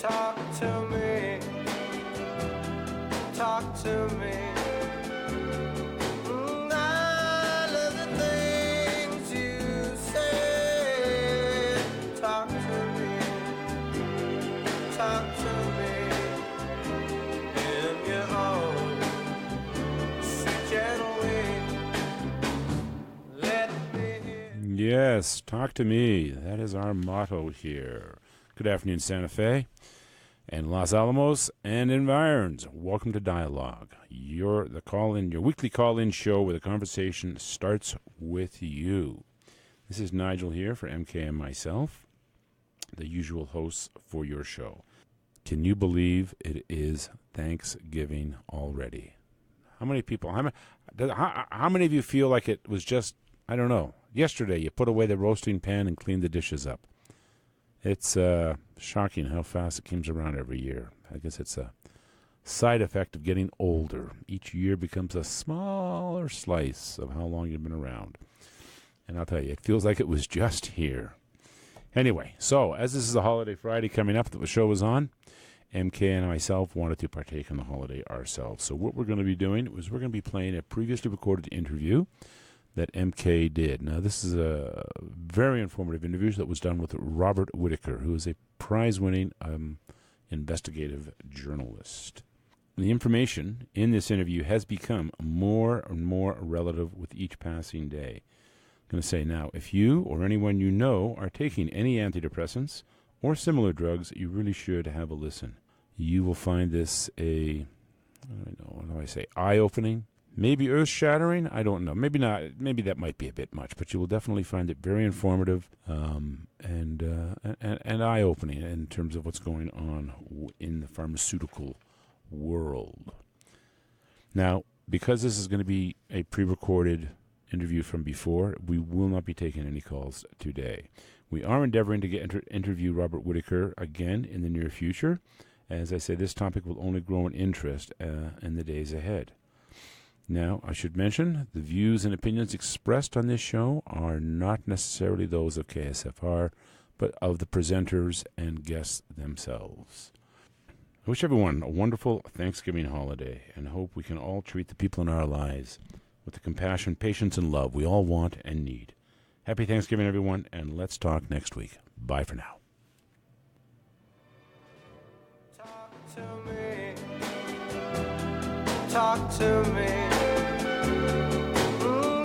Talk to me. Talk to me. I love the things you say. Talk to me. Talk to me. In your own sweet gentle way. Let me hear. Yes, talk to me. That is our motto here. Good afternoon, Santa Fe and Los Alamos and environs. Welcome to Dialogue, your weekly call-in show where the conversation starts with you. This is Nigel here for MK and myself, the usual hosts for your show. Can you believe it is Thanksgiving already? How many people? How many of you feel like it was just, I don't know, yesterday you put away the roasting pan and cleaned the dishes up? It's shocking how fast it comes around every year. I guess it's a side effect of getting older. Each year becomes a smaller slice of how long you've been around. And I'll tell you, it feels like it was just here. Anyway, so as this is a holiday Friday coming up that the show was on, MK and myself wanted to partake in the holiday ourselves. So what we're going to be doing is we're going to be playing a previously recorded interview that MK did. Now, this is a very informative interview that was done with Robert Whitaker, who is a prize-winning investigative journalist. The information in this interview has become more and more relative with each passing day. I'm going to say now, if you or anyone you know are taking any antidepressants or similar drugs, you really should have a listen. You will find this eye-opening, maybe earth-shattering. I don't know. Maybe not. Maybe that might be a bit much, but you will definitely find it very informative and eye-opening in terms of what's going on in the pharmaceutical world. Now, because this is going to be a pre-recorded interview from before, we will not be taking any calls today. We are endeavoring to interview Robert Whitaker again in the near future. As I say, this topic will only grow in interest in the days ahead. Now, I should mention, the views and opinions expressed on this show are not necessarily those of KSFR, but of the presenters and guests themselves. I wish everyone a wonderful Thanksgiving holiday and hope we can all treat the people in our lives with the compassion, patience, and love we all want and need. Happy Thanksgiving, everyone, and let's talk next week. Bye for now. Talk to me. Talk to me.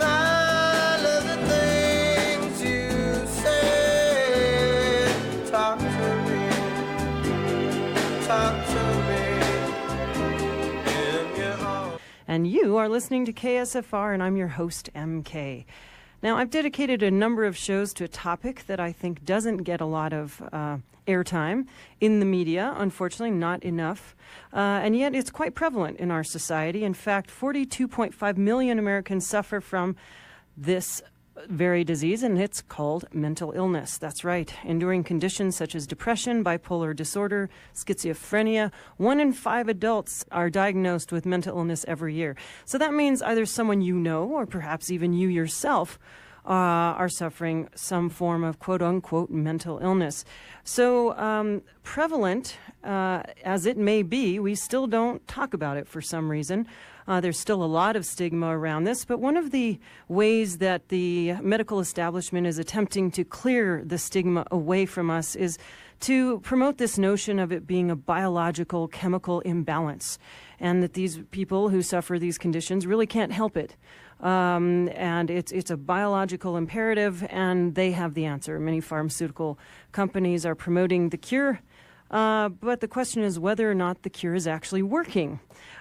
I love the things you say. Talk to me. Talk to me. In your own. And you are listening to KSFR, and I'm your host, MK. Now, I've dedicated a number of shows to a topic that I think doesn't get a lot of airtime in the media, unfortunately, not enough. And yet it's quite prevalent in our society. In fact, 42.5 million Americans suffer from this very disease, and it's called mental illness. That's right. Enduring conditions such as depression, bipolar disorder, schizophrenia. 1 in 5 adults are diagnosed with mental illness every year. So that means either someone you know or perhaps even you yourself are suffering some form of quote-unquote mental illness. So prevalent as it may be, we still don't talk about it for some reason. There's still a lot of stigma around this, but one of the ways that the medical establishment is attempting to clear the stigma away from us is to promote this notion of it being a biological chemical imbalance, and that these people who suffer these conditions really can't help it. And it's a biological imperative, and they have the answer. Many pharmaceutical companies are promoting the cure, but the question is whether or not the cure is actually working.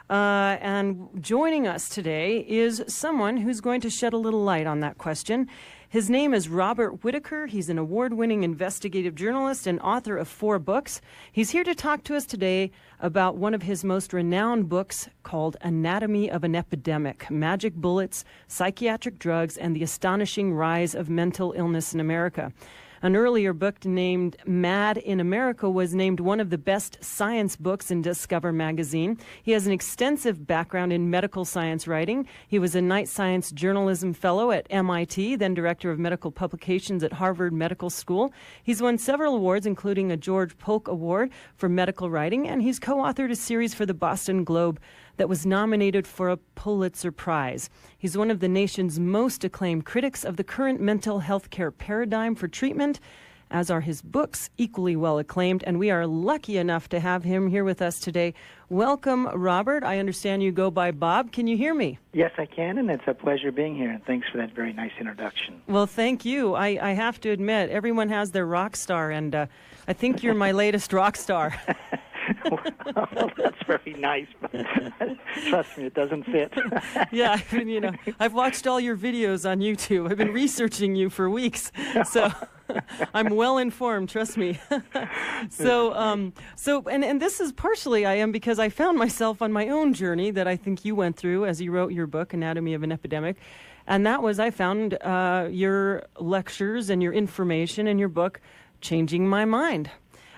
And joining us today is someone who's going to shed a little light on that question. His name is Robert Whitaker. He's an award-winning investigative journalist and author of 4 books. He's here to talk to us today about one of his most renowned books called Anatomy of an Epidemic: Magic Bullets, Psychiatric Drugs, and the Astonishing Rise of Mental Illness in America. An earlier book named Mad in America was named one of the best science books in Discover magazine. He has an extensive background in medical science writing. He was a Knight Science Journalism Fellow at MIT, then Director of Medical Publications at Harvard Medical School. He's won several awards, including a George Polk Award for medical writing, and he's co-authored a series for the Boston Globe that was nominated for a Pulitzer Prize. He's one of the nation's most acclaimed critics of the current mental health care paradigm for treatment, as are his books, equally well acclaimed, and we are lucky enough to have him here with us today. Welcome, Robert. I understand you go by Bob. Can you hear me? Yes, I can, and it's a pleasure being here, and thanks for that very nice introduction. Well, thank you. I have to admit, everyone has their rock star, and I think you're my latest rock star. Well, that's very nice, but trust me, it doesn't fit. Yeah, I mean, I've watched all your videos on YouTube. I've been researching you for weeks, so I'm well informed. Trust me. So this is partially I am because I found myself on my own journey that I think you went through as you wrote your book, Anatomy of an Epidemic, and that was I found your lectures and your information in your book changing my mind.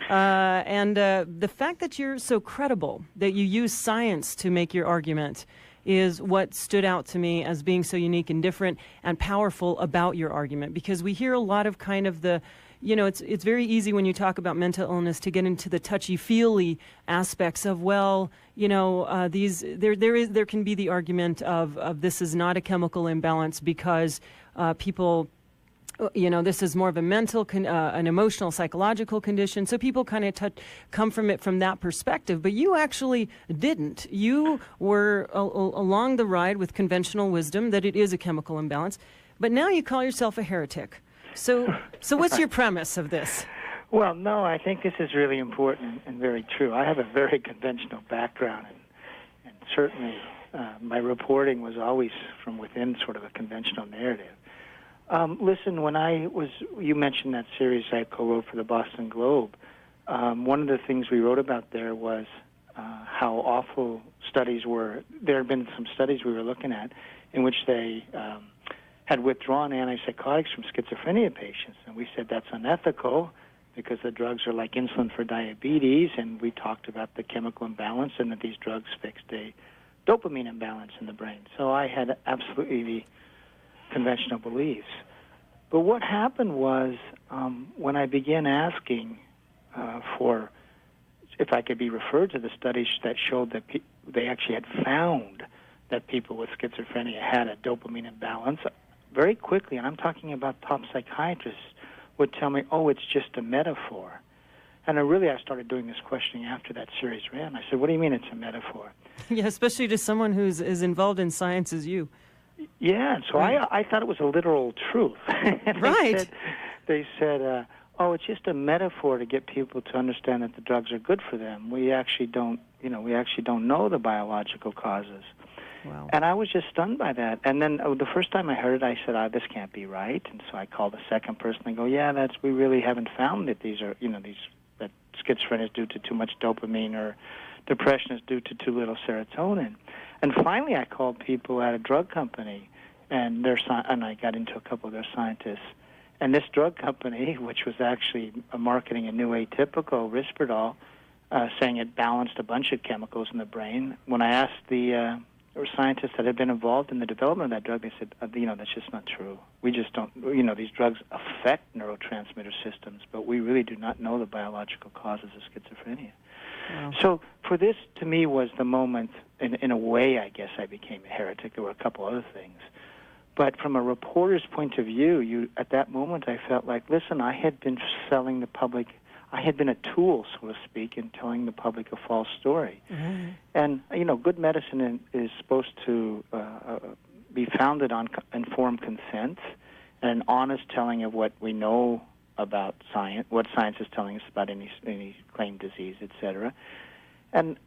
And the fact that you're so credible, that you use science to make your argument, is what stood out to me as being so unique and different and powerful about your argument. Because we hear a lot of kind of the, it's very easy when you talk about mental illness to get into the touchy-feely aspects of, there can be the argument of this is not a chemical imbalance because people. This is more of a mental, an emotional, psychological condition. So people kind of come from it from that perspective. But you actually didn't. You were along the ride with conventional wisdom that it is a chemical imbalance. But now you call yourself a heretic. So what's your premise of this? Well, no, I think this is really important and very true. I have a very conventional background, and certainly my reporting was always from within sort of a conventional narrative. Listen, you mentioned that series I co-wrote for the Boston Globe. One of the things we wrote about there was how awful studies were. There had been some studies we were looking at in which they had withdrawn antipsychotics from schizophrenia patients. And we said that's unethical because the drugs are like insulin for diabetes, and we talked about the chemical imbalance and that these drugs fixed a dopamine imbalance in the brain. So I had absolutely the conventional beliefs. But what happened was when I began asking for if I could be referred to the studies that showed that they actually had found that people with schizophrenia had a dopamine imbalance, very quickly, and I'm talking about top psychiatrists, would tell me, oh, it's just a metaphor. And I started doing this questioning after that series ran. I said, what do you mean it's a metaphor? Yeah, especially to someone who's as involved in science as you. Yeah, and so I thought it was a literal truth. Right. They said, oh, it's just a metaphor to get people to understand that the drugs are good for them. We actually don't know the biological causes. Wow. And I was just stunned by that. And then the first time I heard it, I said, this can't be right. And so I called the second person and go, yeah, we really haven't found that these are, that schizophrenia is due to too much dopamine or depression is due to too little serotonin. And finally, I called people at a drug company, and I got into a couple of their scientists. And this drug company, which was actually marketing a new atypical, Risperdal, saying it balanced a bunch of chemicals in the brain. When I asked the scientists that had been involved in the development of that drug, they said, that's just not true. We just don't, these drugs affect neurotransmitter systems, but we really do not know the biological causes of schizophrenia. Wow. So for this, to me, was the moment, in a way, I guess I became a heretic. There were a couple other things. But from a reporter's point of view, at that moment, I felt like, listen, I had been selling the public, I had been a tool, so to speak, in telling the public a false story. Mm-hmm. And, good medicine is supposed to be founded on informed consent and an honest telling of what we know about science, what science is telling us about any claimed disease, etc. And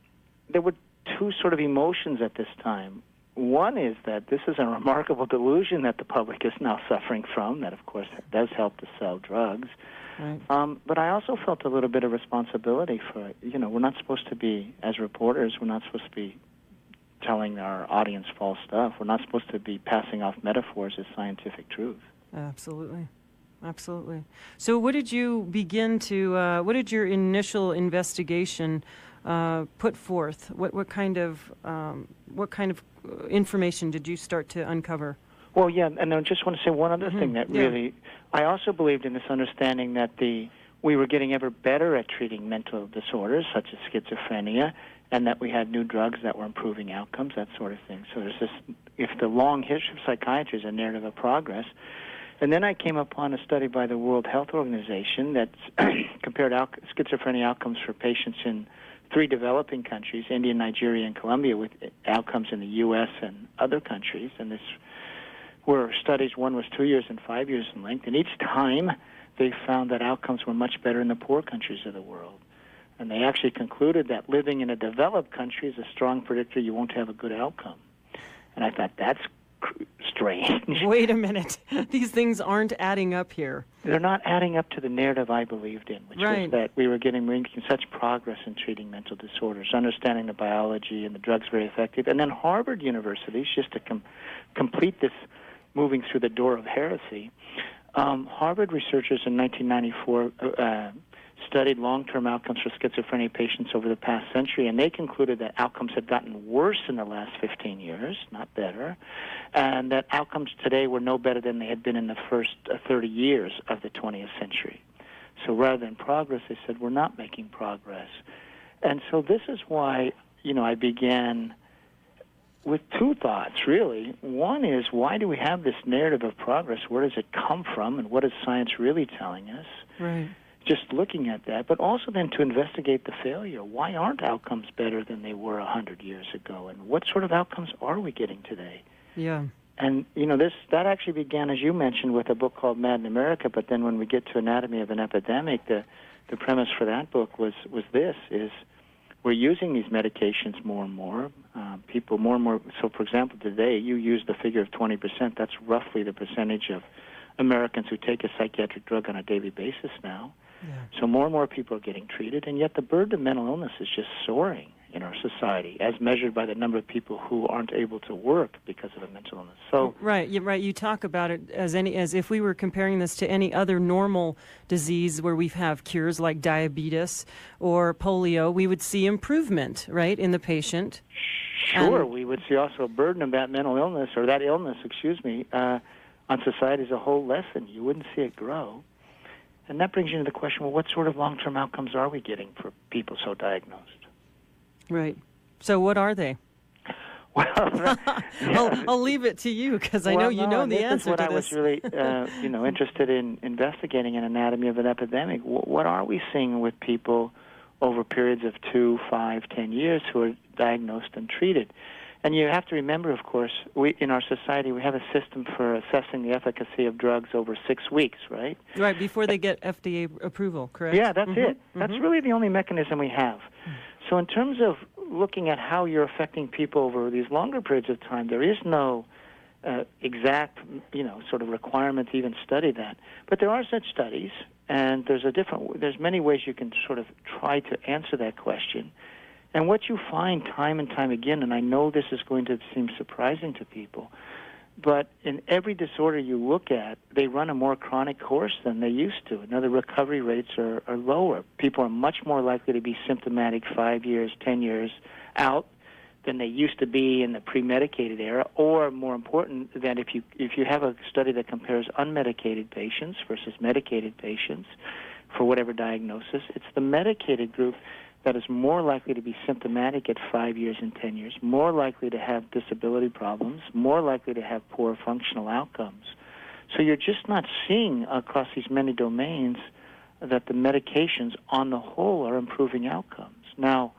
there were two sort of emotions at this time. One is that this is a remarkable delusion that the public is now suffering from, that, of course, does help to sell drugs. Right. But I also felt a little bit of responsibility for it. We're not supposed to be, as reporters, we're not supposed to be telling our audience false stuff. We're not supposed to be passing off metaphors as scientific truth. Absolutely. Absolutely. So what did you begin to, what did your initial investigation put forth? What kind of information did you start to uncover? Well, yeah, and I just want to say one other thing that really, I also believed in this understanding that we were getting ever better at treating mental disorders such as schizophrenia, and that we had new drugs that were improving outcomes, that sort of thing. So there's this, if the long history of psychiatry is a narrative of progress. And then I came upon a study by the World Health Organization that compared schizophrenia outcomes for patients in 3 developing countries, India, Nigeria, and Colombia, with outcomes in the U.S. and other countries. And this were studies, one was 2 years and 5 years in length. And each time they found that outcomes were much better in the poor countries of the world. And they actually concluded that living in a developed country is a strong predictor you won't have a good outcome. And I thought, that's strange. Wait a minute. These things aren't adding up here. They're not adding up to the narrative I believed in, which was that we were making such progress in treating mental disorders, understanding the biology and the drugs very effective. And then Harvard University, just to complete this moving through the door of heresy, Harvard researchers in 1994 studied long-term outcomes for schizophrenia patients over the past century, and they concluded that outcomes had gotten worse in the last 15 years, not better, and that outcomes today were no better than they had been in the first 30 years of the 20th century. So rather than progress, they said, we're not making progress. And so this is why, I began with 2 thoughts, really. One is, why do we have this narrative of progress? Where does it come from, and what is science really telling us? Right. Just looking at that, but also then to investigate the failure. Why aren't outcomes better than they were 100 years ago? And what sort of outcomes are we getting today? Yeah. And, that actually began, as you mentioned, with a book called Mad in America, but then when we get to Anatomy of an Epidemic, the premise for that book was this, is we're using these medications more and more. People more and more, so for example, today you use the figure of 20%. That's roughly the percentage of Americans who take a psychiatric drug on a daily basis now. Yeah. So more and more people are getting treated, and yet the burden of mental illness is just soaring in our society, as measured by the number of people who aren't able to work because of a mental illness. So right. You talk about it as if we were comparing this to any other normal disease where we have cures like diabetes or polio, we would see improvement, right, in the patient. Sure, we would see also a burden of that mental illness, or that illness, on society as a whole lessen. You wouldn't see it grow. And that brings you to the question, well, what sort of long-term outcomes are we getting for people so diagnosed? Right. So what are they? Well, I'll leave it to you, because I know you know the answer to this. This is what I was really interested in investigating in Anatomy of an Epidemic. What are we seeing with people over periods of 2, 5, 10 years who are diagnosed and treated? And you have to remember, of course, in our society, we have a system for assessing the efficacy of drugs over 6 weeks, right? Right, before they get FDA approval, correct? Yeah, that's it. That's really the only mechanism we have. So in terms of looking at how you're affecting people over these longer periods of time, there is no exact, sort of requirement to even study that. But there are such studies, and there's many ways you can sort of try to answer that question. And what you find time and time again, and I know this is going to seem surprising to people, but in every disorder you look at, they run a more chronic course than they used to. The recovery rates are lower. People are much more likely to be symptomatic 5 years, 10 years out than they used to be in the pre-medicated era, or more important, that if you have a study that compares unmedicated patients versus medicated patients for whatever diagnosis, it's the medicated group that is more likely to be symptomatic at 5 years and 10 years, more likely to have disability problems, more likely to have poor functional outcomes. So you're just not seeing across these many domains that the medications on the whole are improving outcomes. Now,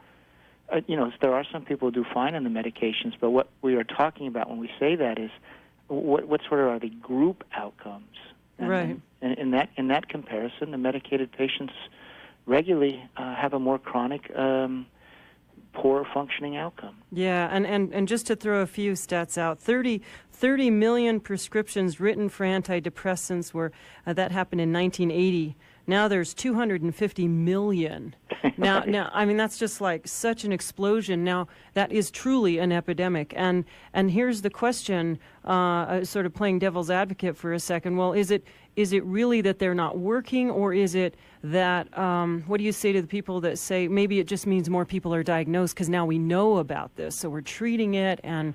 there are some people who do fine on the medications, but what we are talking about when we say that is what sort of are the group outcomes? And right. And in that comparison, the medicated patients regularly have a more chronic, poor functioning outcome. Yeah, and just to throw a few stats out, 30 million prescriptions written for antidepressants that happened in 1980. Now there's 250 million. Now, I mean, that's just like such an explosion. Now, that is truly an epidemic. And here's the question, sort of playing devil's advocate for a second. Well, is it really that they're not working, or is it that, what do you say to the people that say maybe it just means more people are diagnosed because now we know about this, so we're treating it, and,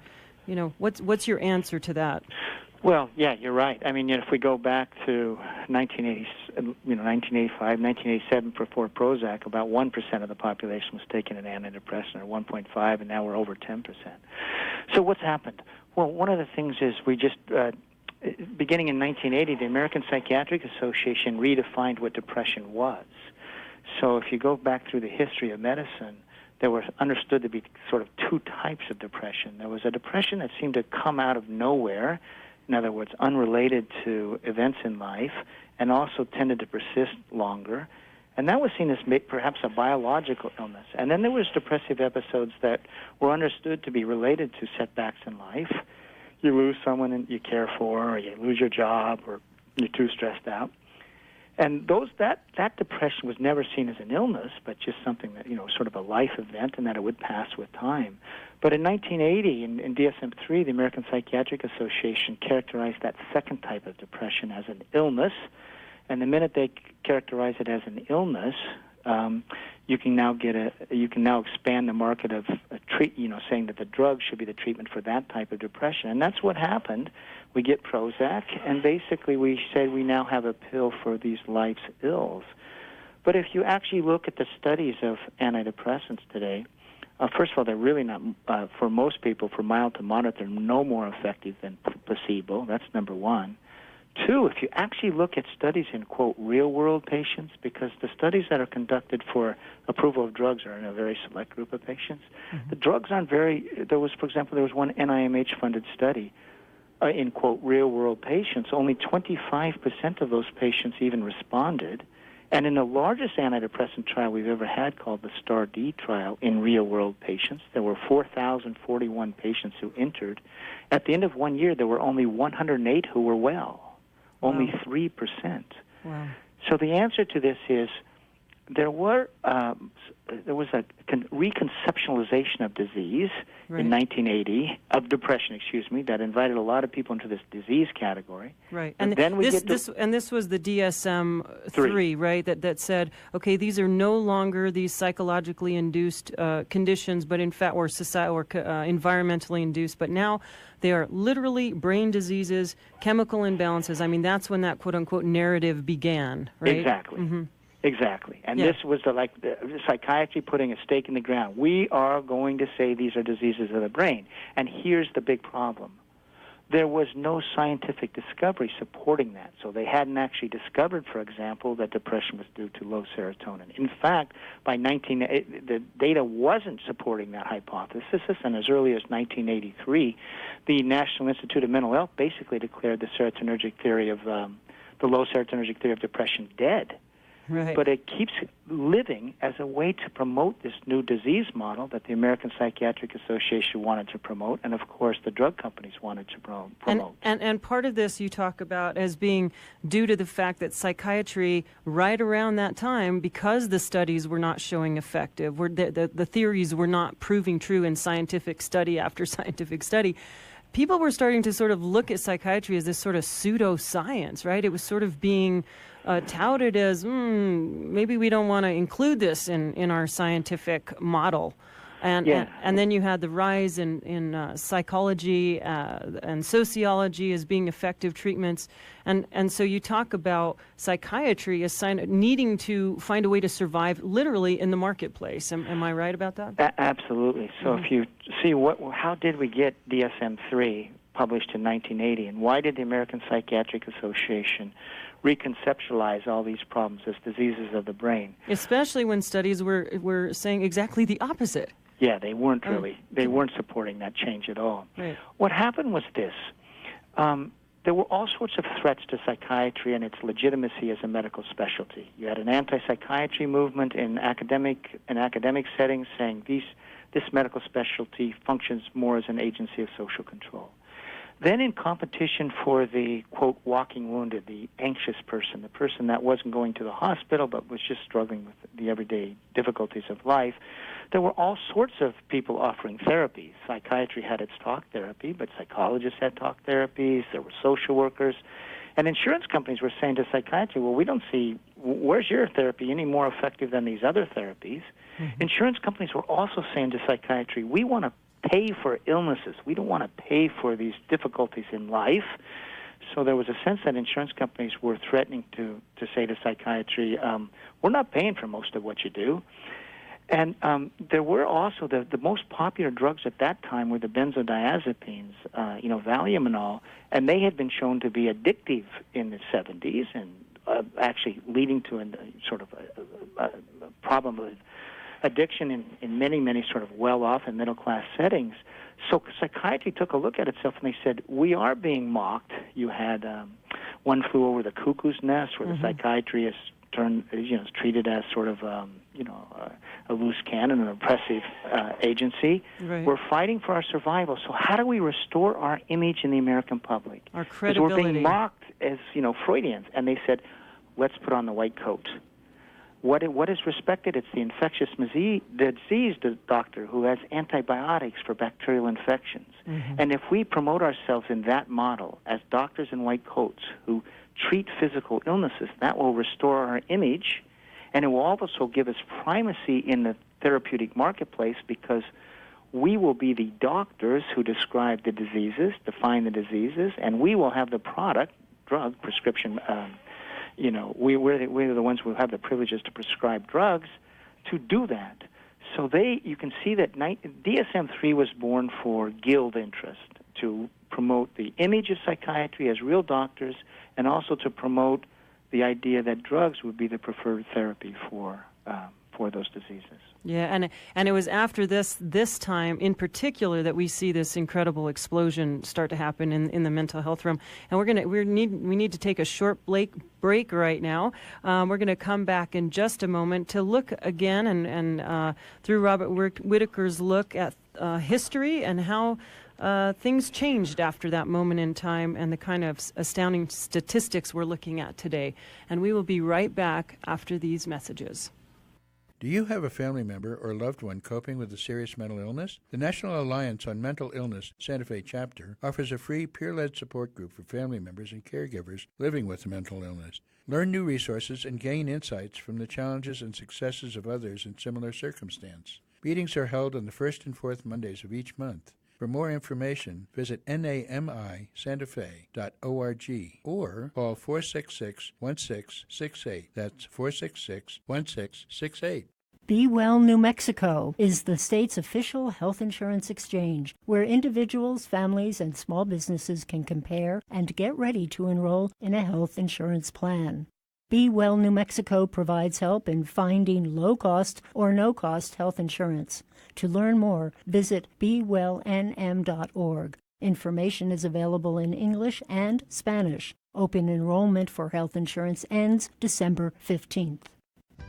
what's your answer to that? Well, yeah, you're right. I mean, if we go back to 1985, 1987, before Prozac, about 1% of the population was taking an antidepressant, or 1.5, and now we're over 10%. So what's happened? Well, one of the things is we just, beginning in 1980, the American Psychiatric Association redefined what depression was. So if you go back through the history of medicine, there were understood to be sort of two types of depression. There was a depression that seemed to come out of nowhere, in other words, unrelated to events in life, and also tended to persist longer. And that was seen as perhaps a biological illness. And then there was depressive episodes that were understood to be related to setbacks in life. You lose someone you care for, or you lose your job, or you're too stressed out. And that depression was never seen as an illness, but just something that, sort of a life event, and that it would pass with time. But in 1980, in DSM-3, the American Psychiatric Association characterized that second type of depression as an illness. And the minute they characterize it as an illness, you can now expand the market of saying that the drug should be the treatment for that type of depression. And that's what happened. We get Prozac, and basically we said we now have a pill for these life's ills. But if you actually look at the studies of antidepressants today, first of all, they're really not, for most people, for mild to moderate, they're no more effective than placebo. That's number one. Two, if you actually look at studies in, quote, real-world patients, because the studies that are conducted for approval of drugs are in a very select group of patients, the drugs aren't there was one NIMH-funded study in, quote, real-world patients. Only 25% of those patients even responded. And in the largest antidepressant trial we've ever had, called the STAR-D trial, in real-world patients, there were 4,041 patients who entered. At the end of 1 year, there were only 108 who were well. Only 3%. Wow. So the answer to this is there was a reconceptualization of disease in 1980, of depression, that invited a lot of people into this disease category. Right. And then this was the DSM-3, right? That said, okay, these are no longer these psychologically induced conditions, but in fact, or environmentally induced, but now they are literally brain diseases, chemical imbalances. I mean, that's when that quote-unquote narrative began, right? Exactly. Mm-hmm. Exactly. And this was the psychiatry putting a stake in the ground. We are going to say these are diseases of the brain. And here's the big problem. There was no scientific discovery supporting that. So they hadn't actually discovered, for example, that depression was due to low serotonin. In fact, the data wasn't supporting that hypothesis, and as early as 1983, the National Institute of Mental Health basically declared the serotonergic theory of the low serotonergic theory of depression dead. Right. But it keeps living as a way to promote this new disease model that the American Psychiatric Association wanted to promote, and of course the drug companies wanted to promote. And part of this you talk about as being due to the fact that psychiatry, right around that time, because the studies were not showing effective, the theories were not proving true in scientific study after scientific study, people were starting to sort of look at psychiatry as this sort of pseudoscience, right? It was sort of being touted as, maybe we don't want to include this in our scientific model. And then you had the rise in psychology and sociology as being effective treatments. And so you talk about psychiatry as needing to find a way to survive literally in the marketplace. Am I right about that? Absolutely. So if you see how did we get DSM-3 published in 1980, and why did the American Psychiatric Association reconceptualize all these problems as diseases of the brain? Especially when studies were saying exactly the opposite. Yeah, they weren't weren't supporting that change at all. Right. What happened was this. There were all sorts of threats to psychiatry and its legitimacy as a medical specialty. You had an anti-psychiatry movement in academic settings saying this medical specialty functions more as an agency of social control. Then in competition for the, quote, walking wounded, the anxious person, the person that wasn't going to the hospital but was just struggling with the everyday difficulties of life, there were all sorts of people offering therapies. Psychiatry had its talk therapy, but psychologists had talk therapies. There were social workers. And insurance companies were saying to psychiatry, well, we don't see, where's your therapy any more effective than these other therapies? Mm-hmm. Insurance companies were also saying to psychiatry, we want to pay for illnesses. We don't want to pay for these difficulties in life. So there was a sense that insurance companies were threatening to say to psychiatry, we're not paying for most of what you do. And there were also the most popular drugs at that time were the benzodiazepines, Valium and all, and they had been shown to be addictive in the 70s and actually leading to a sort of a problem of addiction in many, many sort of well-off and middle-class settings. So psychiatry took a look at itself and they said, we are being mocked. You had One Flew Over the Cuckoo's Nest, where the psychiatry is treated as sort of, a loose cannon, an oppressive agency. Right. We're fighting for our survival. So how do we restore our image in the American public? Our credibility. Because we're being mocked as, Freudians. And they said, let's put on the white coat. What is respected? It's the infectious disease doctor who has antibiotics for bacterial infections. Mm-hmm. And if we promote ourselves in that model as doctors in white coats who treat physical illnesses, that will restore our image, and it will also give us primacy in the therapeutic marketplace because we will be the doctors who describe the diseases, define the diseases, and we will have the product, drug, prescription. We're the ones who have the privileges to prescribe drugs to do that. So you can see that DSM-3 was born for guild interest, to promote the image of psychiatry as real doctors, and also to promote the idea that drugs would be the preferred therapy for those diseases. Yeah, and it was after this time in particular that we see this incredible explosion start to happen in the mental health realm. And we need to take a short break right now. We're going to come back in just a moment to look again and through Robert Whitaker's look at history and how things changed after that moment in time and the kind of astounding statistics we're looking at today. And we will be right back after these messages. Do you have a family member or loved one coping with a serious mental illness? The National Alliance on Mental Illness Santa Fe chapter offers a free peer-led support group for family members and caregivers living with a mental illness. Learn new resources and gain insights from the challenges and successes of others in similar circumstance. Meetings are held on the first and fourth Mondays of each month. For more information, visit namisantafe.org or call 466-1668. That's 466-1668. Be Well New Mexico is the state's official health insurance exchange, where individuals, families, and small businesses can compare and get ready to enroll in a health insurance plan. Be Well New Mexico provides help in finding low-cost or no-cost health insurance. To learn more, visit bewellnm.org. Information is available in English and Spanish. Open enrollment for health insurance ends December 15th.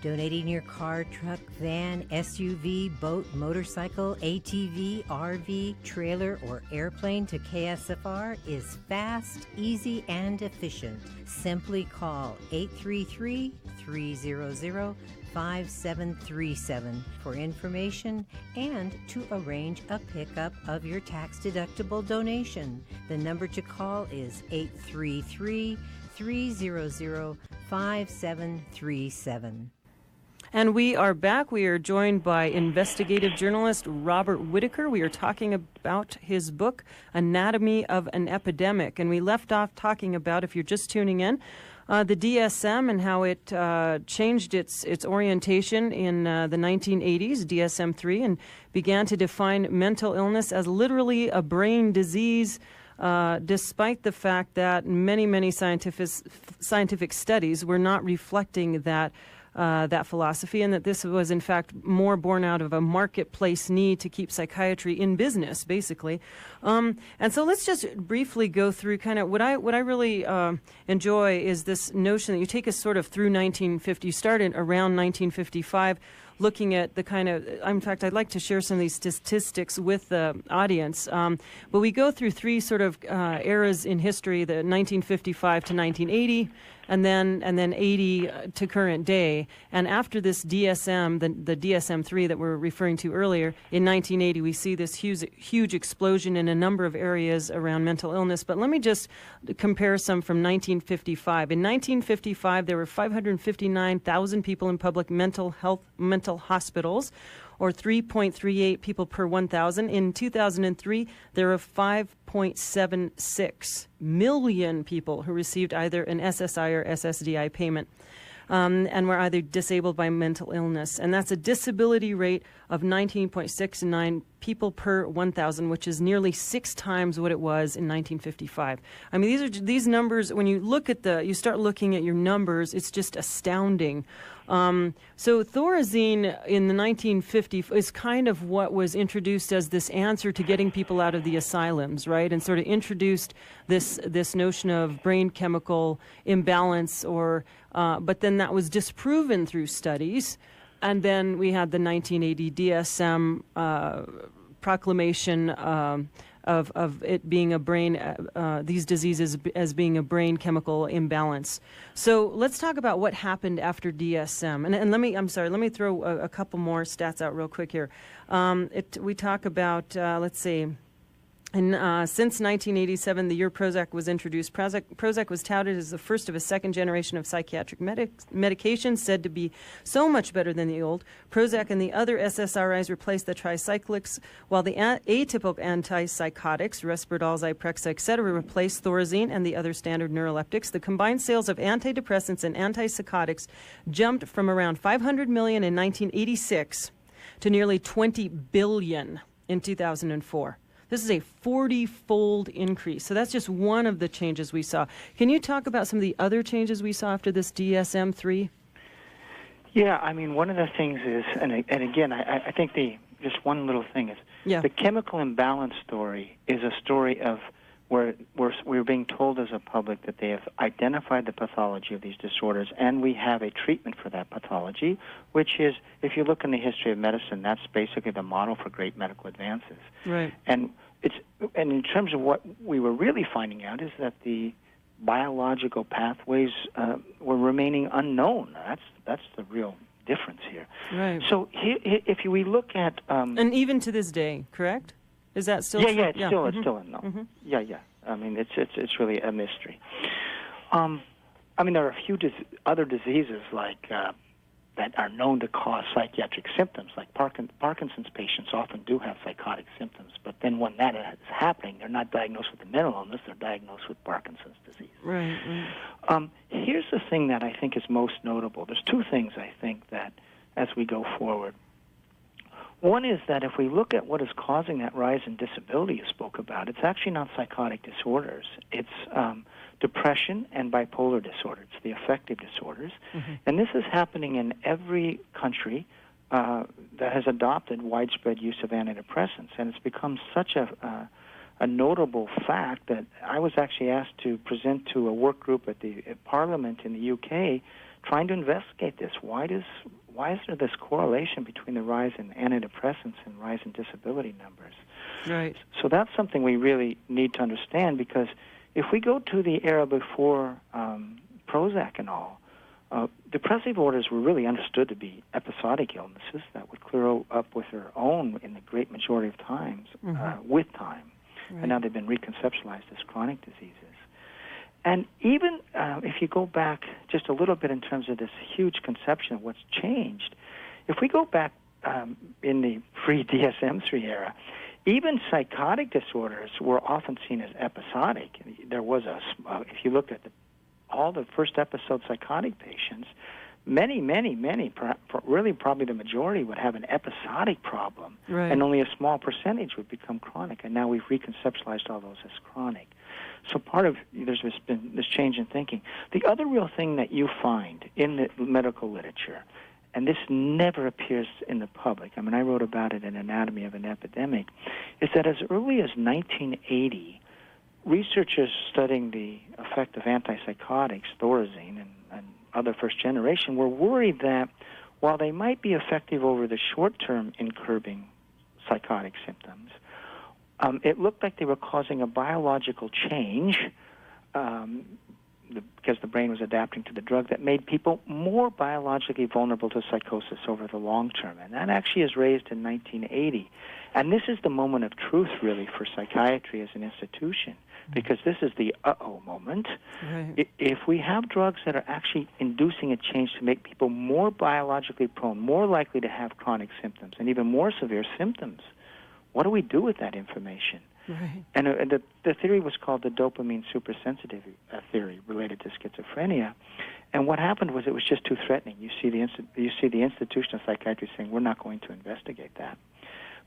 Donating your car, truck, van, SUV, boat, motorcycle, ATV, RV, trailer, or airplane to KSFR is fast, easy, and efficient. Simply call 833-300-5737 for information and to arrange a pickup of your tax-deductible donation. The number to call is 833-300-5737. And we are back. We are joined by investigative journalist Robert Whitaker. We are talking about his book, Anatomy of an Epidemic. And we left off talking about, if you're just tuning in, the DSM and how it changed its orientation in the 1980s, DSM-3, and began to define mental illness as literally a brain disease, despite the fact that many scientific studies were not reflecting that that philosophy, and that this was in fact more born out of a marketplace need to keep psychiatry in business, basically. And so let's just briefly go through kind of what I really enjoy is this notion that you take us sort of through 1950. You started around 1955. Looking at the kind of, in fact, I'd like to share some of these statistics with the audience. But we go through three sort of eras in history: the 1955 to 1980, and then 80 to current day. And after this DSM, the DSM-3 that we're referring to earlier, in 1980, we see this huge explosion in a number of areas around mental illness. But let me just compare some from 1955. In 1955, there were 559,000 people in public mental hospitals, or 3.38 people per 1,000. In 2003, there were 5.76 million people who received either an SSI or SSDI payment and were either disabled by mental illness. And that's a disability rate of 19.69 people per 1,000, which is nearly 6 times what it was in 1955. I mean, these numbers, when you start looking at your numbers, it's just astounding. So Thorazine in the 1950s is kind of what was introduced as this answer to getting people out of the asylums, right? And sort of introduced this notion of brain chemical imbalance, but then that was disproven through studies. And then we had the 1980 DSM proclamation of it being a brain, these diseases as being a brain chemical imbalance. So let's talk about what happened after DSM. And let me throw a couple more stats out real quick here. We talk about, let's see, since 1987, the year Prozac was introduced, Prozac was touted as the first of a second generation of psychiatric medications, said to be so much better than the old. Prozac and the other SSRIs replaced the tricyclics, while the atypical antipsychotics, Risperdal, Zyprexa, etc., replaced Thorazine and the other standard neuroleptics. The combined sales of antidepressants and antipsychotics jumped from around 500 million in 1986 to nearly 20 billion in 2004. This is a 40-fold increase. So that's just one of the changes we saw. Can you talk about some of the other changes we saw after this DSM-3? Yeah, I mean, one of the things is, and again, I think just one little thing is, the chemical imbalance story is a story of where we're being told as a public that they have identified the pathology of these disorders, and we have a treatment for that pathology, which is, if you look in the history of medicine, that's basically the model for great medical advances. Right. And in terms of what we were really finding out is that the biological pathways were remaining unknown. That's the real difference here. Right. So if we look at and even to this day, correct? Is that still true? It's still unknown. Mm-hmm. Yeah. I mean, it's really a mystery. I mean, there are a few other diseases like that are known to cause psychiatric symptoms. Like Parkinson's patients often do have psychotic symptoms, but then when that is happening, they're not diagnosed with a mental illness; they're diagnosed with Parkinson's disease. Right. Here's the thing that I think is most notable. There's two things I think that, as we go forward. One is that if we look at what is causing that rise in disability you spoke about, it's actually not psychotic disorders. It's depression and bipolar disorder. It's the affective disorders. Mm-hmm. And this is happening in every country that has adopted widespread use of antidepressants. And it's become such a notable fact that I was actually asked to present to a work group at Parliament in the UK trying to investigate this. Why is there this correlation between the rise in antidepressants and rise in disability numbers? Right. So that's something we really need to understand, because if we go to the era before Prozac and all, depressive disorders were really understood to be episodic illnesses that would clear up with their own in the great majority of times, with time. Right. And now they've been reconceptualized as chronic diseases. And even if you go back just a little bit in terms of this huge conception of what's changed, if we go back in the pre-DSM-3 era, even psychotic disorders were often seen as episodic. There was if you looked at all the first episode psychotic patients, many, really probably the majority would have an episodic problem, Right. and only a small percentage would become chronic. And now we've reconceptualized all those as chronic. So part of there's been this change in thinking. The other real thing that you find in the medical literature, and this never appears in the public, I mean, I wrote about it in Anatomy of an Epidemic, is that as early as 1980, researchers studying the effect of antipsychotics, Thorazine, and other first generation, were worried that while they might be effective over the short term in curbing psychotic symptoms, it looked like they were causing a biological change because the brain was adapting to the drug that made people more biologically vulnerable to psychosis over the long term. And that actually is raised in 1980. And this is the moment of truth, really, for psychiatry as an institution, because this is the uh-oh moment. Right. If we have drugs that are actually inducing a change to make people more biologically prone, more likely to have chronic symptoms, and even more severe symptoms, what do we do with that information? Right. And the theory was called the dopamine supersensitive theory related to schizophrenia. And what happened was it was just too threatening. You see the institution of psychiatry saying, we're not going to investigate that.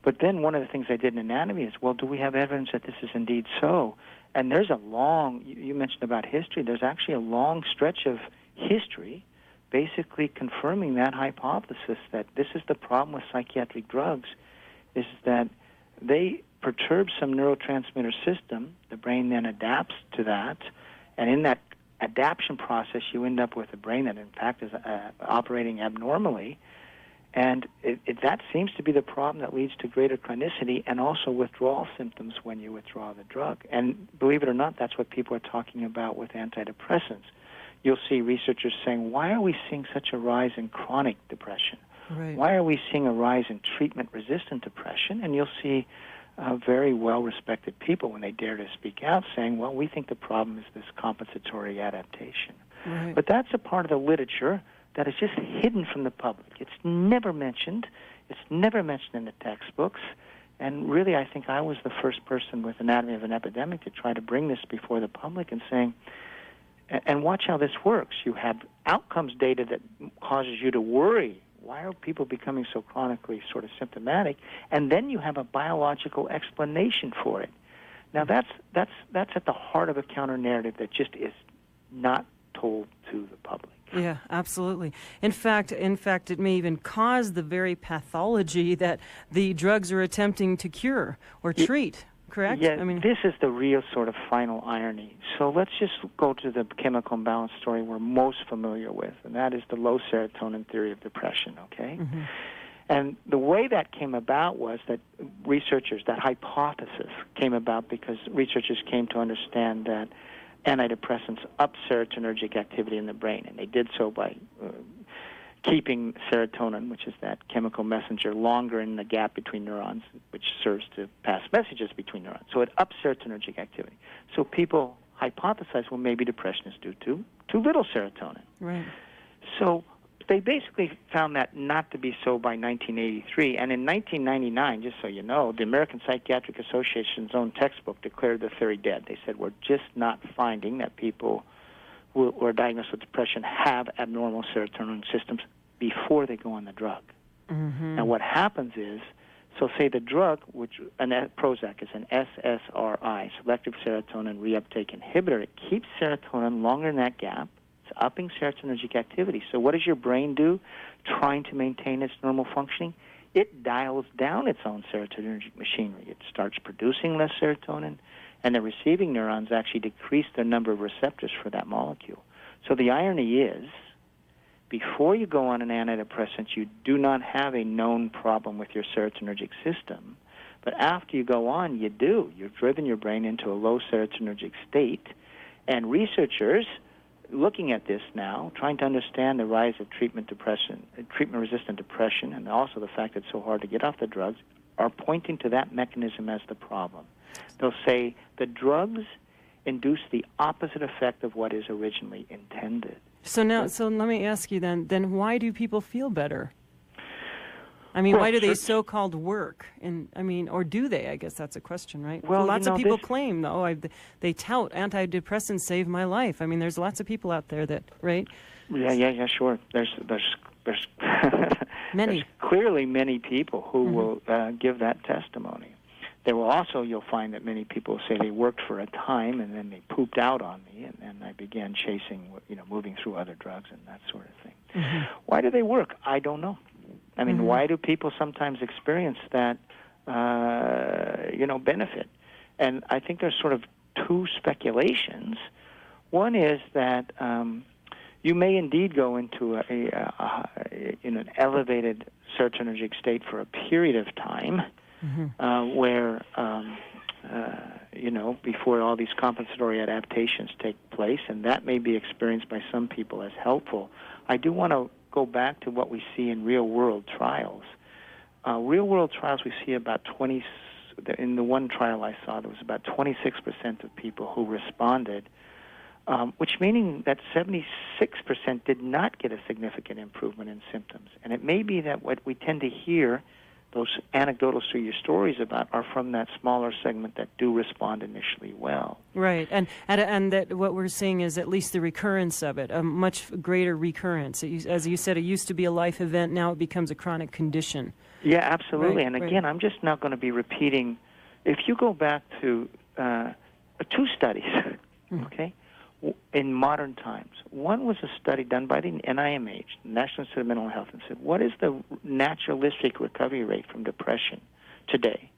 But then one of the things I did in Anatomy is, well, do we have evidence that this is indeed so? And there's a long, you mentioned about history, there's actually a long stretch of history basically confirming that hypothesis that this is the problem with psychiatric drugs, is that they perturb some neurotransmitter system, the brain then adapts to that, and in that adaptation process you end up with a brain that in fact is operating abnormally, and that seems to be the problem that leads to greater chronicity and also withdrawal symptoms when you withdraw the drug. And believe it or not, that's what people are talking about with antidepressants. You'll see researchers saying, why are we seeing such a rise in chronic depression? Right. Why are we seeing a rise in treatment-resistant depression? And you'll see very well-respected people, when they dare to speak out, saying, well, we think the problem is this compensatory adaptation. Right. But that's a part of the literature that is just hidden from the public. It's never mentioned. It's never mentioned in the textbooks. And really, I think I was the first person with Anatomy of an Epidemic to try to bring this before the public and saying, and watch how this works. You have outcomes data that causes you to worry. Why are people becoming so chronically sort of symptomatic? And then you have a biological explanation for it. Now that's at the heart of a counter-narrative that just is not told to the public. Yeah, absolutely. In fact, it may even cause the very pathology that the drugs are attempting to cure or treat. Correct? Yeah, I mean, this is the real sort of final irony. So let's just go to the chemical imbalance story we're most familiar with, and that is the low serotonin theory of depression, okay? Mm-hmm. And the way that came about was that that hypothesis came about because researchers came to understand that antidepressants up serotonergic activity in the brain, and they did so by keeping serotonin, which is that chemical messenger, longer in the gap between neurons, which serves to pass messages between neurons. So it ups serotonergic activity. So people hypothesize, well, maybe depression is due to too little serotonin. right. So they basically found that not to be so by 1983. And in 1999, just so you know, the American Psychiatric Association's own textbook declared the theory dead. They said, we're just not finding that people who are diagnosed with depression have abnormal serotonin systems before they go on the drug. Mm-hmm. Now what happens is, so say the drug, Prozac is an SSRI, selective serotonin reuptake inhibitor. It keeps serotonin longer in that gap. It's upping serotonergic activity. So what does your brain do trying to maintain its normal functioning? It dials down its own serotonergic machinery. It starts producing less serotonin, and the receiving neurons actually decrease their number of receptors for that molecule. So the irony is, before you go on an antidepressant, you do not have a known problem with your serotonergic system. But after you go on, you do. You've driven your brain into a low serotonergic state. And researchers looking at this now, trying to understand the rise of treatment-resistant depression, and also the fact that it's so hard to get off the drugs, are pointing to that mechanism as the problem. They'll say the drugs induce the opposite effect of what is originally intended. So let me ask you then why do people feel better? I mean, why do they so-called work? Or do they? I guess that's a question, right? Well, lots of people claim, though, they tout antidepressants save my life. I mean, there's lots of people out there that, right? Yeah, sure. There's Many. There's clearly many people who will give that testimony. There will also, you'll find that many people say they worked for a time and then they pooped out on me, and I began chasing, moving through other drugs and that sort of thing. Why do they work? I don't know. I mean, why do people sometimes experience that, benefit? And I think there's sort of two speculations. One is that you may indeed go into an elevated serotonergic state for a period of time, where before all these compensatory adaptations take place, and that may be experienced by some people as helpful. I do want to go back to what we see in real-world trials. Real-world trials, we see about 20. In the one trial I saw, there was about 26% of people who responded, which meaning that 76% did not get a significant improvement in symptoms. And it may be that what we tend to hear, those anecdotals through your stories about, are from that smaller segment that do respond initially well. Right, and that what we're seeing is at least the recurrence of it, a much greater recurrence. As you said, it used to be a life event, now it becomes a chronic condition. Yeah, absolutely. Right, and again, I'm just not going to be repeating. If you go back to two studies, okay, in modern times. One was a study done by the NIMH, National Institute of Mental Health, and said, what is the naturalistic recovery rate from depression today?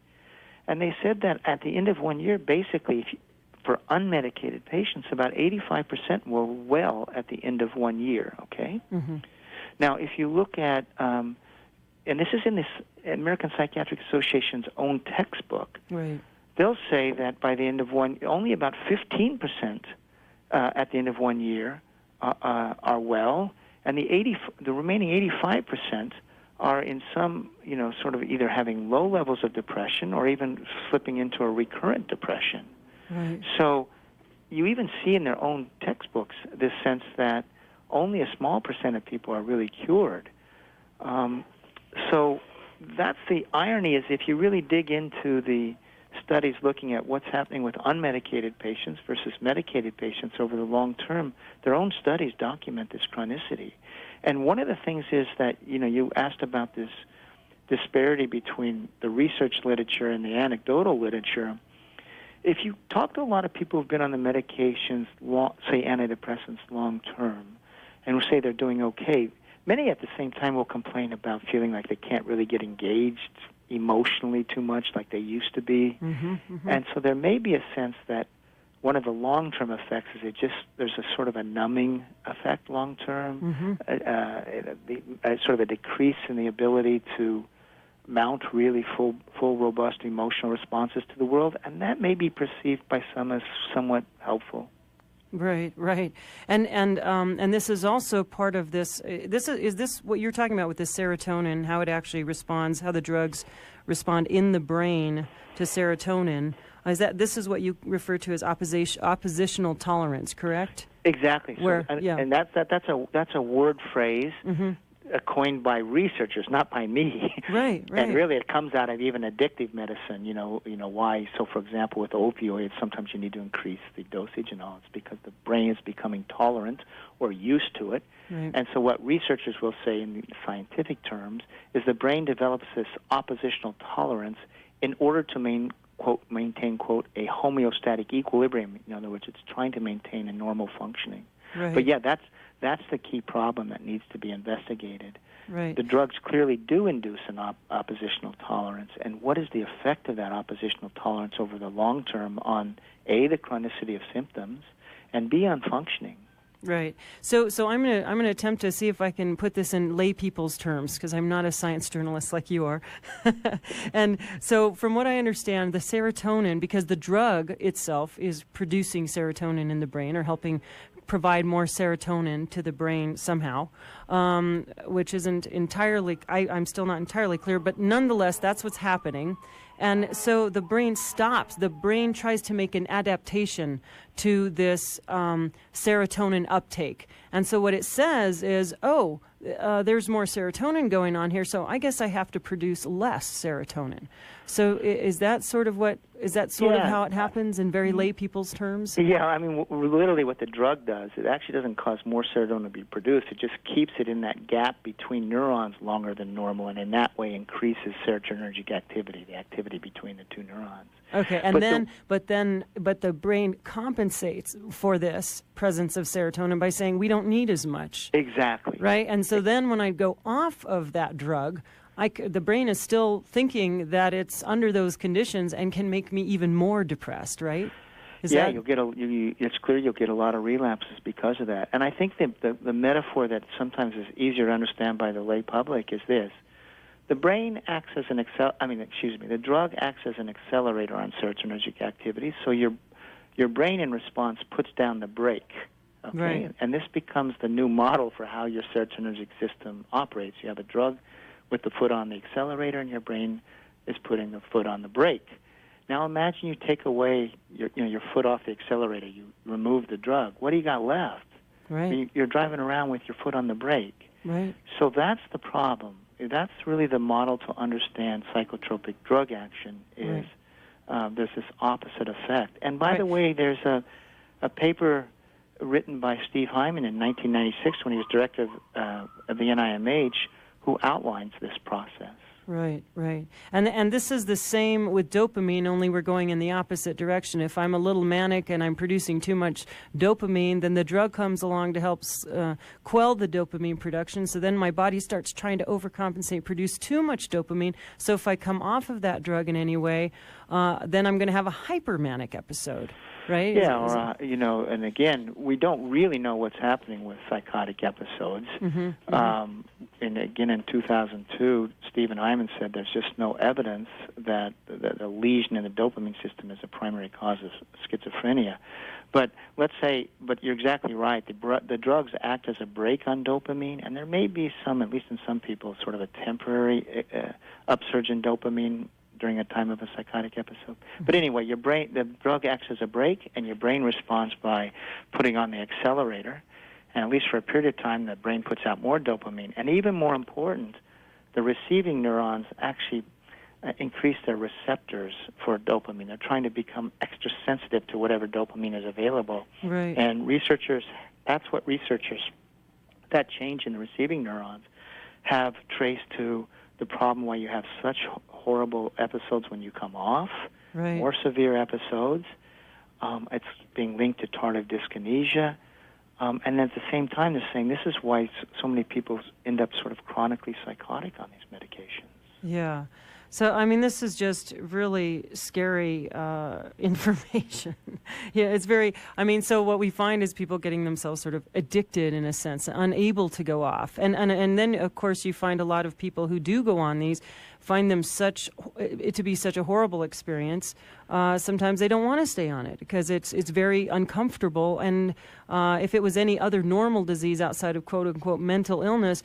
And they said that at the end of 1 year, basically, for unmedicated patients, about 85% were well at the end of 1 year, okay? Now, if you look at, and this is in this American Psychiatric Association's own textbook, right, they'll say that by the end of only about 15% at the end of 1 year are well, and the remaining 85% are in some, sort of either having low levels of depression or even slipping into a recurrent depression. right. So you even see in their own textbooks this sense that only a small percent of people are really cured. So that's the irony, is if you really dig into the studies looking at what's happening with unmedicated patients versus medicated patients over the long term, their own studies document this chronicity. And one of the things is that, you asked about this disparity between the research literature and the anecdotal literature. If you talk to a lot of people who've been on the medications, say antidepressants long term, and will say they're doing okay, many at the same time will complain about feeling like they can't really get engaged emotionally too much like they used to be. And so there may be a sense that one of the long-term effects is there's a sort of a numbing effect long-term, sort of a decrease in the ability to mount really full, robust emotional responses to the world, and that may be perceived by some as somewhat helpful. Right. And this is also part of this. Is this what you're talking about with the serotonin, how it actually responds, how the drugs respond in the brain to serotonin? This is what you refer to as oppositional tolerance, correct? Exactly. Yeah. And that's a word phrase coined by researchers, not by me. Right. And really, it comes out of even addictive medicine. Why? So, for example, with opioids, sometimes you need to increase the dosage and all. It's because the brain is becoming tolerant or used to it. Right. And so, what researchers will say in scientific terms is the brain develops this oppositional tolerance in order to maintain, quote, a homeostatic equilibrium. In other words, it's trying to maintain a normal functioning. Right. But yeah, that's the key problem that needs to be investigated. Right. The drugs clearly do induce an oppositional tolerance, and what is the effect of that oppositional tolerance over the long term on A, the chronicity of symptoms, and B, on functioning? Right. So I'm gonna attempt to see if I can put this in lay people's terms, because I'm not a science journalist like you are. And so from what I understand, the serotonin, because the drug itself is producing serotonin in the brain or helping provide more serotonin to the brain somehow, which isn't entirely, I'm still not entirely clear, but nonetheless, that's what's happening. And so the brain stops. The brain tries to make an adaptation to this serotonin uptake. And so what it says is, there's more serotonin going on here, so I guess I have to produce less serotonin. So is that sort of what Is that sort of Yeah. how it happens in very lay people's terms? Yeah, I mean, literally what the drug does, it actually doesn't cause more serotonin to be produced. It just keeps it in that gap between neurons longer than normal, and in that way increases serotonergic activity, the activity between the two neurons. Okay, and but the brain compensates for this presence of serotonin by saying we don't need as much. Exactly. Right? And so then when I go off of that drug, the brain is still thinking that it's under those conditions and can make me even more depressed, right? You'll get it's clear you'll get a lot of relapses because of that. And I think the metaphor that sometimes is easier to understand by the lay public is this. The brain acts as the drug acts as an accelerator on serotonergic activity, so your brain in response puts down the brake. Okay? Right. And this becomes the new model for how your serotonergic system operates. You have a drug with the foot on the accelerator, and your brain is putting the foot on the brake. Now imagine you take away your foot off the accelerator. You remove the drug. What do you got left? Right. You're driving around with your foot on the brake. Right. So that's the problem. That's really the model to understand psychotropic drug action is there's this opposite effect. And by the way, there's a paper written by Steve Hyman in 1996 when he was director of the NIMH who outlines this process. Right, right. And this is the same with dopamine, only we're going in the opposite direction. If I'm a little manic and I'm producing too much dopamine, then the drug comes along to help quell the dopamine production. So then my body starts trying to overcompensate, produce too much dopamine. So if I come off of that drug in any way, then I'm going to have a hypermanic episode. Right? Yeah, and again, we don't really know what's happening with psychotic episodes. And again, in 2002, Stephen Hyman said there's just no evidence that the lesion in the dopamine system is a primary cause of schizophrenia. But you're exactly right. The drugs act as a brake on dopamine, and there may be some, at least in some people, sort of a temporary upsurge in dopamine during a time of a psychotic episode. But anyway, the drug acts as a brake, and your brain responds by putting on the accelerator. And at least for a period of time, the brain puts out more dopamine. And even more important, the receiving neurons actually increase their receptors for dopamine. They're trying to become extra sensitive to whatever dopamine is available. Right. And that change in the receiving neurons have traced to the problem why you have such horrible episodes when you come off, more severe episodes. It's being linked to tardive dyskinesia. And at the same time, they're saying this is why so many people end up sort of chronically psychotic on these medications. Yeah. So, I mean, this is just really scary information. Yeah, it's very, so what we find is people getting themselves sort of addicted in a sense, unable to go off. And then, of course, you find a lot of people who do go on these find them to be such a horrible experience. Sometimes they don't want to stay on it because it's very uncomfortable. And if it was any other normal disease outside of quote unquote mental illness,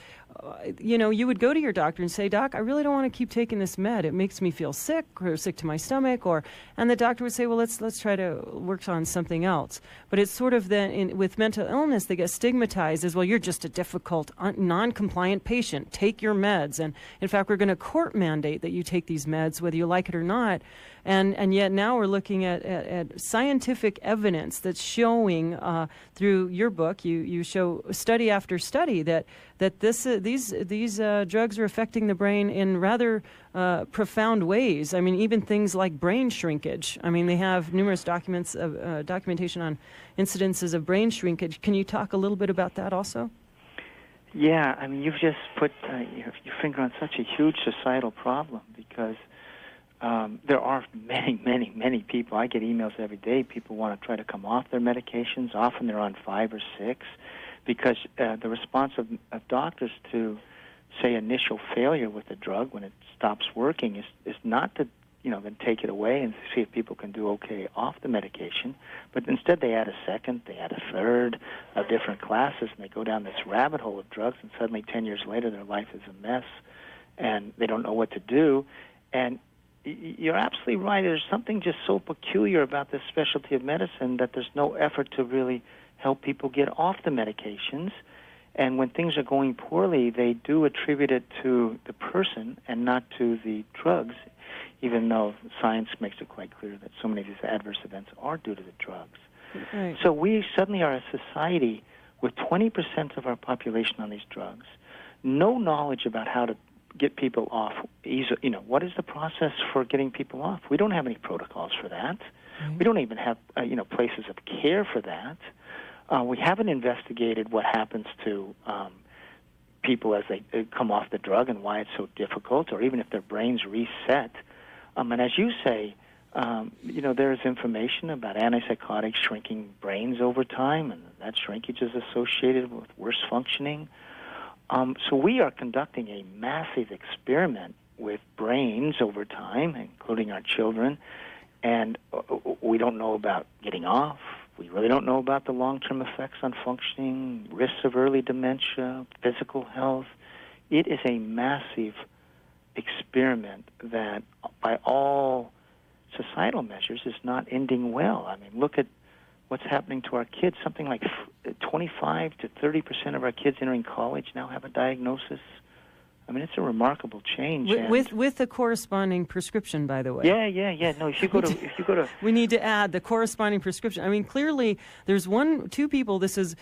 you would go to your doctor and say, Doc, I really don't want to keep taking this med. It makes me feel sick or sick to my stomach, and the doctor would say, well, let's try to work on something else. But it's sort of with mental illness, they get stigmatized as, well, you're just a difficult, non-compliant patient. Take your meds. And in fact, we're going to court mandate that you take these meds, whether you like it or not. And yet now we're looking at scientific evidence that's showing through your book, you show study after study that these drugs are affecting the brain in rather profound ways. I mean, even things like brain shrinkage. I mean, they have numerous documentation on incidences of brain shrinkage. Can you talk a little bit about that also? Yeah, I mean, you've just put your finger on such a huge societal problem because there are many people. I get emails every day. People want to try to come off their medications. Often they're on 5 or 6 because the response of doctors to, say, initial failure with the drug when it stops working is not to then take it away and see if people can do okay off the medication. But instead they add a second, they add a third of different classes, and they go down this rabbit hole of drugs, and suddenly 10 years later their life is a mess, and they don't know what to do. And you're absolutely right. There's something just so peculiar about this specialty of medicine that there's no effort to really help people get off the medications. And when things are going poorly, they do attribute it to the person and not to the drugs. even though science makes it quite clear that so many of these adverse events are due to the drugs. Right. So we suddenly are a society with 20% of our population on these drugs, no knowledge about how to get people off. What is the process for getting people off? We don't have any protocols for that. Right. We don't even have, places of care for that. We haven't investigated what happens to people as they come off the drug and why it's so difficult, or even if their brains reset. And as you say, there is information about antipsychotics shrinking brains over time, and that shrinkage is associated with worse functioning. So we are conducting a massive experiment with brains over time, including our children, and we don't know about getting off. We really don't know about the long-term effects on functioning, risks of early dementia, physical health. It is a massive experiment that, by all societal measures, is not ending well. I mean, look at what's happening to our kids. Something like 25 to 30% of our kids entering college now have a diagnosis. I mean, it's a remarkable change. With the corresponding prescription, by the way. Yeah. No, if you go to, we need to add the corresponding prescription. I mean, clearly, there's two people this is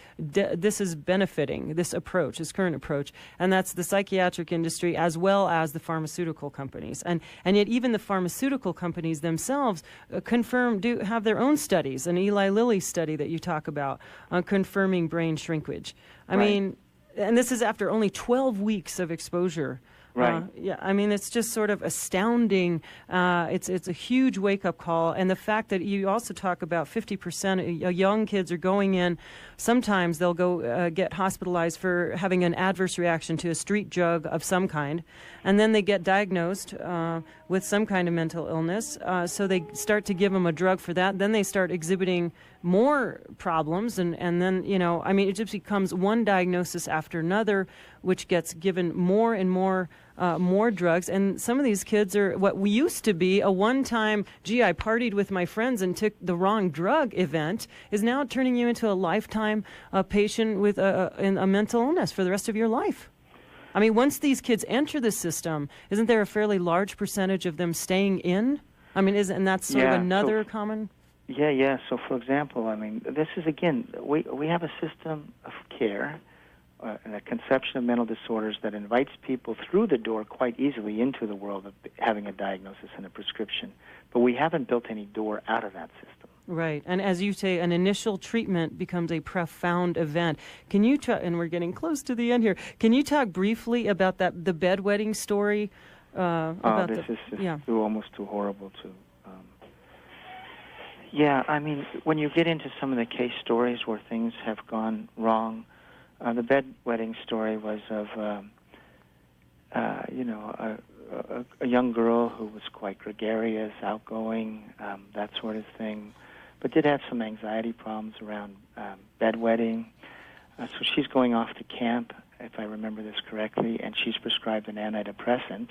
benefiting, this current approach, and that's the psychiatric industry as well as the pharmaceutical companies. And yet, even the pharmaceutical companies themselves have their own studies. An Eli Lilly study that you talk about on confirming brain shrinkage. I mean. And this is after only 12 weeks of exposure. Right. I mean, it's just sort of astounding. It's a huge wake-up call. And the fact that you also talk about 50% of young kids are going in, sometimes they'll go get hospitalized for having an adverse reaction to a street drug of some kind. And then they get diagnosed with some kind of mental illness. So they start to give them a drug for that. Then they start exhibiting more problems. And then, it just becomes one diagnosis after another, which gets given more and more drugs. And some of these kids are what we used to be a one-time, I partied with my friends and took the wrong drug event, is now turning you into a lifetime patient with a mental illness for the rest of your life. I mean, once these kids enter the system, isn't there a fairly large percentage of them staying in? I mean, and that's sort of another common... Yeah. So, for example, I mean, this is, again, we have a system of care and a conception of mental disorders that invites people through the door quite easily into the world of having a diagnosis and a prescription. But we haven't built any door out of that system. Right. And as you say, an initial treatment becomes a profound event. Can you and we're getting close to the end here, can you talk briefly about the bedwetting story? This is just almost too horrible to... I mean, when you get into some of the case stories where things have gone wrong, the bedwetting story was of, a young girl who was quite gregarious, outgoing, that sort of thing, but did have some anxiety problems around bedwetting. So she's going off to camp, if I remember this correctly, and she's prescribed an antidepressant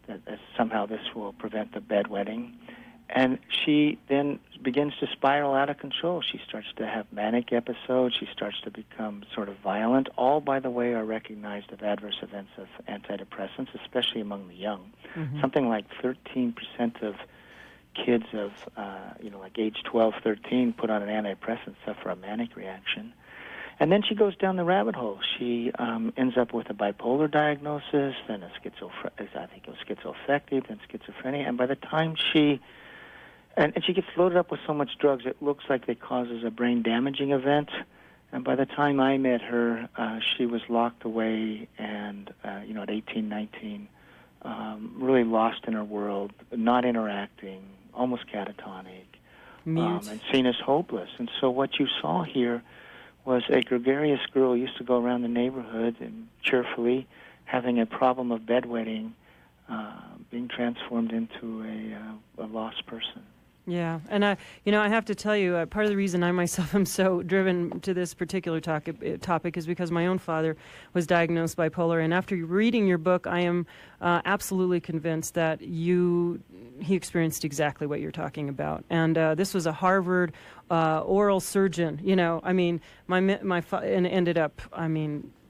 that somehow this will prevent the bedwetting. And she then begins to spiral out of control. She starts to have manic episodes. She starts to become sort of violent. All, by the way, are recognized as adverse events of antidepressants, especially among the young. Mm-hmm. Something like 13% of kids of, like age 12, 13, put on an antidepressant, suffer a manic reaction. And then she goes down the rabbit hole. She ends up with a bipolar diagnosis, then schizoaffective, then schizophrenia. And by the time she gets loaded up with so much drugs, it looks like it causes a brain-damaging event. And by the time I met her, she was locked away and, at 18, 19, really lost in her world, not interacting, almost catatonic, and seen as hopeless. And so what you saw here was a gregarious girl who used to go around the neighborhood and cheerfully having a problem of bedwetting, being transformed into a lost person. Yeah, and I have to tell you, part of the reason I myself am so driven to this particular topic is because my own father was diagnosed bipolar, and after reading your book, I am absolutely convinced that he experienced exactly what you're talking about. And this was a Harvard oral surgeon, and ended up,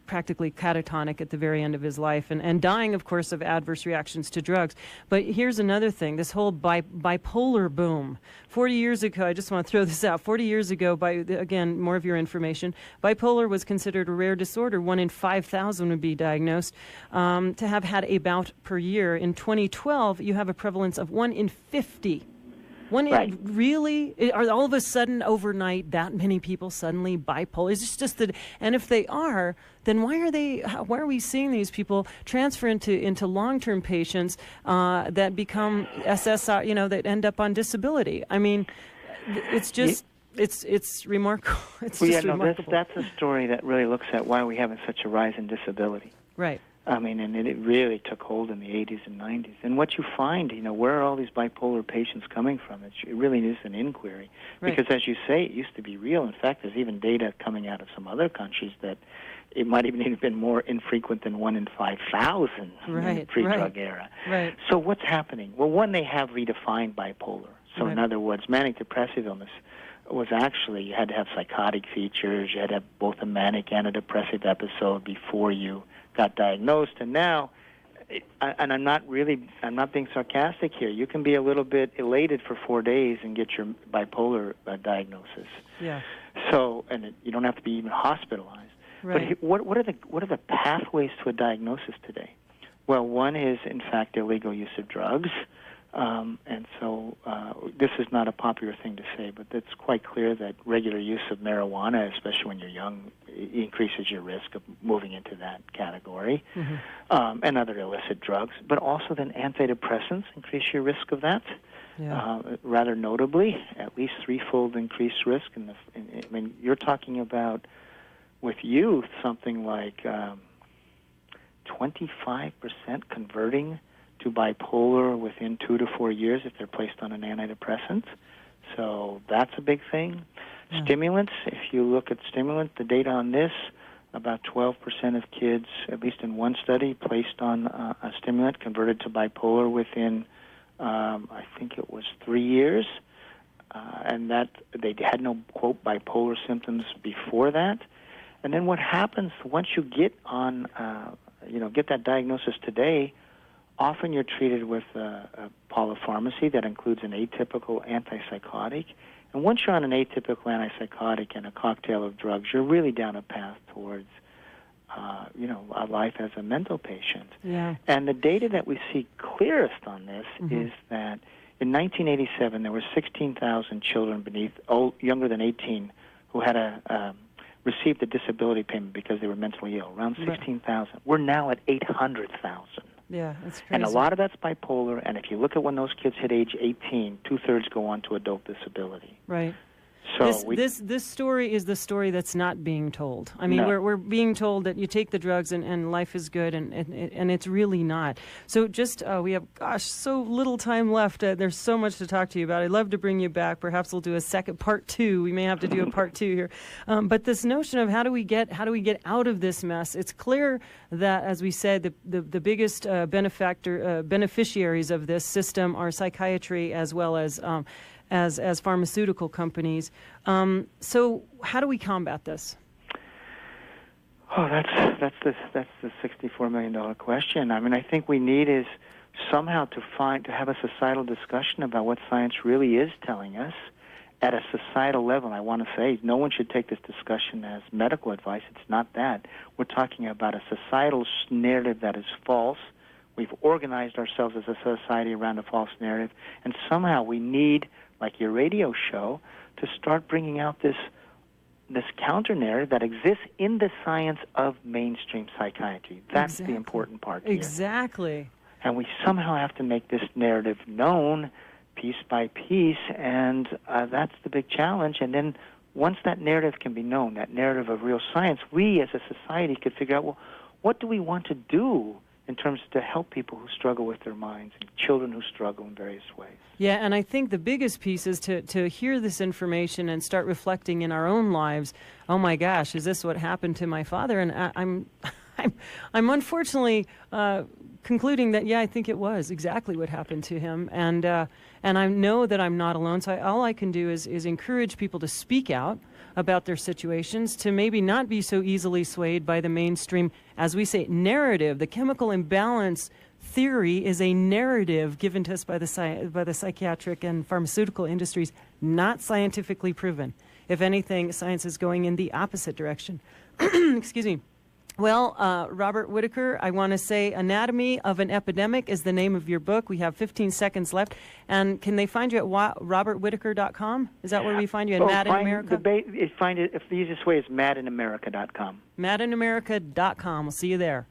practically catatonic at the very end of his life, and dying, of course, of adverse reactions to drugs. But here's another thing, this whole bipolar boom. 40 years ago, I just want to throw this out, 40 years ago, again, more of your information, bipolar was considered a rare disorder. 1 in 5,000 would be diagnosed. To have had a bout per year. In 2012, you have a prevalence of 1 in 50. Right. Really? Are all of a sudden overnight that many people suddenly bipolar? Is it just that? And if they are, then why are we seeing these people transfer into long-term patients that become SSI, that end up on disability? I mean, it's just it's remarkable. It's just remarkable. That's a story that really looks at why we have such a rise in disability. Right. I mean, and it really took hold in the 80s and 90s. And what you find, where are all these bipolar patients coming from? It really is an inquiry. Right. Because, as you say, it used to be real. In fact, there's even data coming out of some other countries that it might even have been more infrequent than 1 in 5,000 in the pre-drug era. Right. So what's happening? Well, one, they have redefined bipolar. So, in other words, manic depressive illness was actually, you had to have psychotic features, you had to have both a manic and a depressive episode before you got diagnosed. And now, and I'm not being sarcastic here, you can be a little bit elated for 4 days and get your bipolar diagnosis. Yeah. So, you don't have to be even hospitalized. Right. But what are the pathways to a diagnosis today? Well, one is, in fact, illegal use of drugs. And so this is not a popular thing to say, but it's quite clear that regular use of marijuana, especially when you're young, increases your risk of moving into that category, and other illicit drugs. But also then antidepressants increase your risk of that, rather notably, at least threefold increased risk. I mean, you're talking about, with youth, something like 25% converting to bipolar within 2 to 4 years if they're placed on an antidepressant. So that's a big thing. Yeah. Stimulants, if you look at stimulants, the data on this, about 12% of kids, at least in one study, placed on a stimulant converted to bipolar within, I think it was 3 years, and that they had no, quote, bipolar symptoms before that. And then what happens once you get on, get that diagnosis today, often you're treated with a polypharmacy that includes an atypical antipsychotic. And once you're on an atypical antipsychotic and a cocktail of drugs, you're really down a path towards, a life as a mental patient. Yeah. And the data that we see clearest on this is that in 1987, there were 16,000 children younger than 18 who had received a disability payment because they were mentally ill, around 16,000. We're now at 800,000. Yeah, that's crazy. And a lot of that's bipolar, and if you look at when those kids hit age 18, two-thirds go on to adult disability. Right. So this story is the story that's not being told. I mean, we're being told that you take the drugs and life is good, and it's really not. So just we have so little time left. There's so much to talk to you about. I'd love to bring you back. Perhaps we'll do a second part 2. We may have to do a part 2 here. But this notion of how do we get out of this mess? It's clear that, as we said, the biggest beneficiaries of this system are psychiatry as well as pharmaceutical companies. So how do we combat this? Oh, that's the $64 million question. I mean, I think we need is somehow to have a societal discussion about what science really is telling us at a societal level. I want to say no one should take this discussion as medical advice. It's not that. We're talking about a societal narrative that is false. We've organized ourselves as a society around a false narrative, and somehow we need, like your radio show, to start bringing out this counter-narrative that exists in the science of mainstream psychiatry. That's the important part here. Exactly. And we somehow have to make this narrative known piece by piece, and that's the big challenge. And then once that narrative can be known, that narrative of real science, we as a society could figure out, well, what do we want to do in terms of to help people who struggle with their minds and children who struggle in various ways. Yeah, and I think the biggest piece is to hear this information and start reflecting in our own lives. Oh my gosh, is this what happened to my father? And I'm unfortunately concluding that, I think it was exactly what happened to him. And I know that I'm not alone. So all I can do is encourage people to speak out about their situations, to maybe not be so easily swayed by the mainstream, as we say, narrative. The chemical imbalance theory is a narrative given to us by the psychiatric and pharmaceutical industries, not scientifically proven. If anything, science is going in the opposite direction. Excuse me. Well, Robert Whitaker, I want to say Anatomy of an Epidemic is the name of your book. We have 15 seconds left. And can they find you at robertwhitaker.com? Is that where we find you? Mad in America? Find it, the easiest way is madinamerica.com. Madinamerica.com. We'll see you there.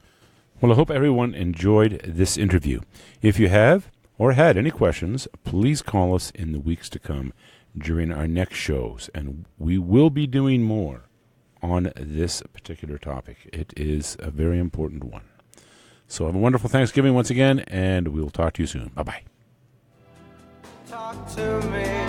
Well, I hope everyone enjoyed this interview. If you have or had any questions, please call us in the weeks to come during our next shows. And we will be doing more on this particular topic. It is a very important one. So have a wonderful Thanksgiving once again, and we'll talk to you soon. Bye-bye. Talk to me.